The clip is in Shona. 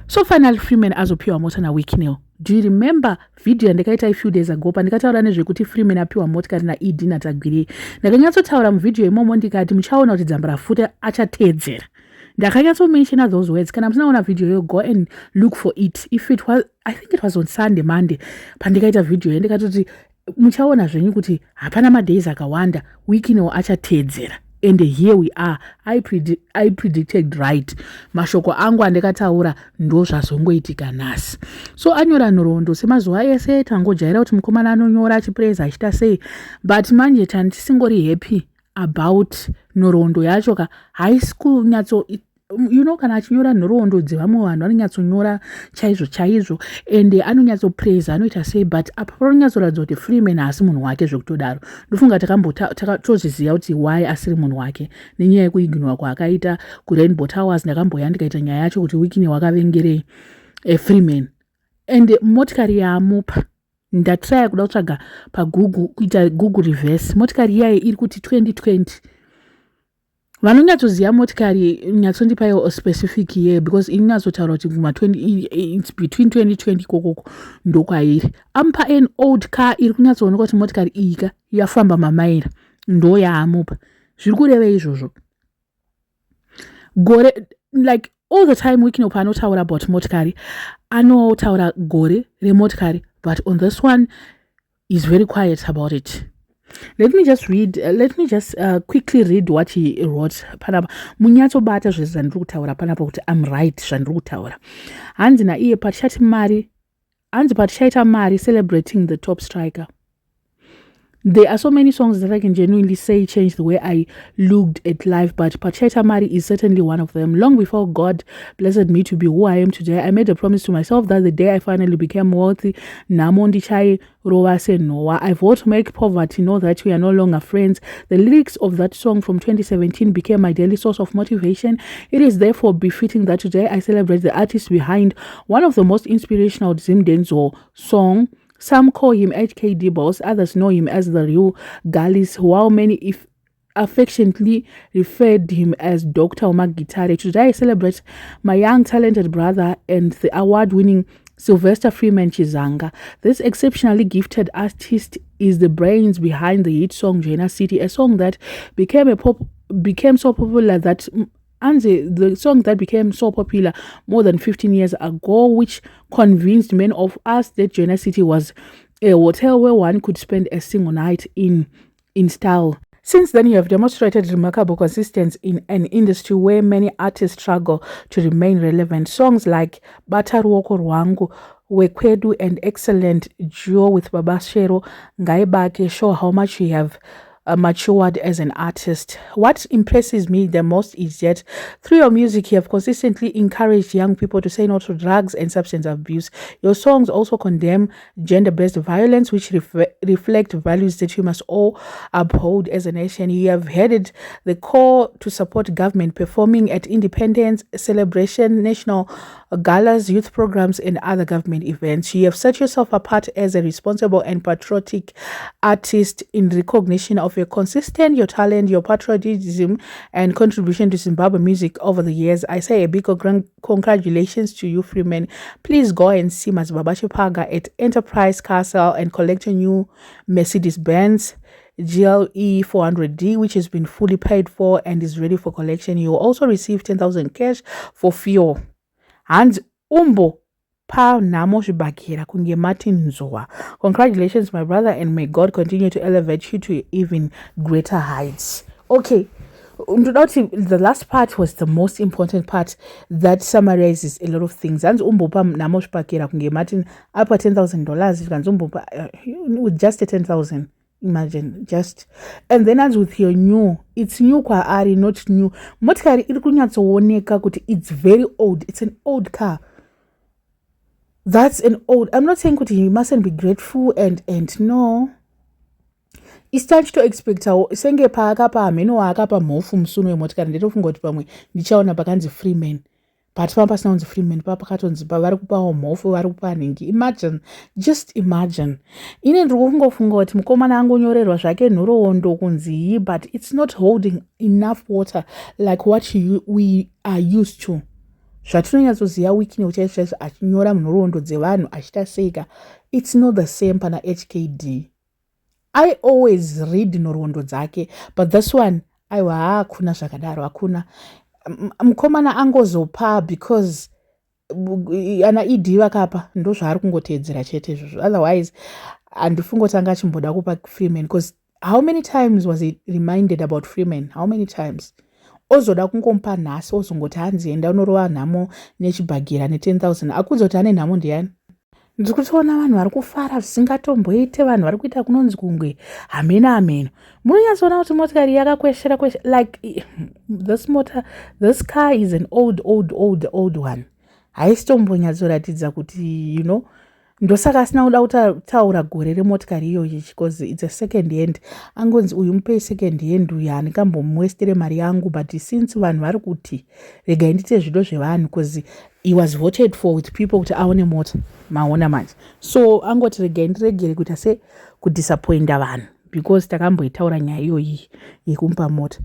So finally Freeman azopiwa mota naWicknell. Do you remember video yandakaita a few days ago pandikataura nezvekuti Freeman apiwa motikari naED naTagwiri? Ndakanyatsotaura muvidhio imomo ndikati muchaona kuti dzamba rafuta achateedzera. Ndakanyatsomention those words. Kana musinaona video yo, go and look for it. If it was, I think it was on Sunday, Monday, pandikaita video ndikatoti muchaona zvenyu kuti hapana madays akawanda Wicknell achateedzera. And here we are. I predicted right. Mashoko angu andikataura ndo zvazongoitika nhasi. So anyora nhoroondo semazuva ese tangojaira kuti mukomana anonyora achipreza achita sei, but manje tisingori happy about nhoroondo yacho ka haisi kunyatso, you know, kana achinyora nhoroondo dzevamwe vanhu anonyatsonyora chaizvo and anonyatsopreza anoita sei, but apa panonyatsoratidza kuti Freeman haasi munhu wake zvekutodaro. Ndofunga tozviziva kuti why asiri munhu wake nenyaya yekuiginwa kwaakaita kuRainbow Towers. Ndakamboya ndikaita nyaya yacho kuti Wicknell wakavengerei Freeman, and motikari yaamupa ndatraya kuda kutsvaga paGoogle, kuita Google reverse. Motikari iyayi iri kuti 2020. Vanonyatsoziva motikari nyatsondipaiwo specific year because inyatsotaura kuti it's between 2020 kokoko ndokwairi. Amupa an old car iri kunyatsooneka kuti motikari iyika yafamba mamaira ndo yaamupa. Zviri kureva izvozvo. Gore, like all the time Wicknell paanotaura about motikari anotaura gore remotikari, but on this one he's very quiet about it. Let me just quickly read what he wrote panapa. Munyatsobata zvezvandiri kutaura panapa kuti I'm right zvandiri kutaura. Hanzi naiye patichaita mari celebrating the top striker. There are so many songs that I can genuinely say changed the way I looked at life, but Pachaita Mari is certainly one of them. Long before God blessed me to be who I am today, I made a promise to myself that the day I finally became wealthy, Namondi Chai Rovase Noah, I vowed to make poverty know that we are no longer friends. The lyrics of that song from 2017 became my daily source of motivation. It is therefore befitting that today I celebrate the artist behind one of the most inspirational Zimdenzo song. Some call him HKD Boss, others know him as the real Galis, while many affectionately referred him as Dr. Omar Gitare. Today I celebrate my young talented brother and the award-winning Sylvester Freeman Chizanga. This exceptionally gifted artist is the brains behind the hit song Joina City, a song that became so popular that the song that became so popular more than 15 years ago, which convinced many of us that Joina City was a hotel where one could spend a single night in style. Since then, you have demonstrated remarkable consistency in an industry where many artists struggle to remain relevant. Songs like Bataruoko Rwangu, Wekwedu, and excellent duo with Babashero Ngaibake show how much you have matured as an artist. What impresses me the most is that through your music you have consistently encouraged young people to say no to drugs and substance abuse. Your songs also condemn gender-based violence, which reflect values that we must all uphold as a nation. You have headed the call to support government performing at independence celebration, national galas, youth programs, and other government events. You have set yourself apart as a responsible and patriotic artist in recognition of your your talent, your patriotism, and contribution to Zimbabwe music over the years. I say a big congratulations to you, Freeman. Please go and see Mazibabashi Paga at Enterprise Castle and collect a new Mercedes-Benz GLE 400D, which has been fully paid for and is ready for collection. You will also receive 10,000 cash for fuel. And Umbo Pa Namo Shibakira Kunge Martin Nzoa. Congratulations, my brother, and may God continue to elevate you to even greater heights. Okay, the last part was the most important part that summarizes a lot of things. And Umbo Pa Namo Shibakira Kunge Martin up at $10,000 with just a 10,000. Imagine just, and then as with your new, it's new kwa ari, not new. Motikari iri kunyatsooneka kuti it's very old. It's an old car. That's an old. I'm not saying kuti you mustn't be grateful and no. It's time to expect senge pa akapa ameno akapa mofu msuno motikari ndetofunga kuti pamwe ndichaona pakanzi Freeman. But papa sounds Freeman, papa katonzi vari kupawo mhofu vari kupa ningi. Imagine, just imagine. Ine ndiri kungofunga kuti mukomana angonyorerwa zvake nhoroondo kunzi, but it's not holding enough water like what we are used to. zvatinonyatsoziva Wiki chaizvo achinyora munhoroondo dzevanhu achitaseka. It's not the same pana HKD. I always read nhoroondo dzake, but this one aiwa hakuna zvakadaro, hakuna. Mukomana angozopa because ana ED vakapa ndo zvaari kungoteedzera chete izvozvo. Otherwise handifungotanga achimboda kupa Freeman, because how many times was he reminded about Freeman? How many times? Ozoda kungomupa nhasi ozongoti hanzi enda unorova nhamo nechibhagira ne10,000. Akuzoti ane nhamo ndiani? Ndiri kutoona vanhu vari kufara zvisingatomboite, vanhu vari kuita kunonzi kungwe hameno. Munonyatsoona kuti motikari yakakweshera like this car is an old one. Haisitombonyatsoratidza kuti ndosaka asina kuda kutaura gore remotikari iyoyi because it's a second hand. Angonzi uyu mupei second hand uyu handingambomuwestere mari yangu, but since vanhu vari kuti regai ndite zvido zvevanhu, because he was voted for with people kuti aone mota maona manje. So angoti regai ndiregere kuita se kudisappointa vanhu because takamboitaura nyaya iyoyi yekumupa mota.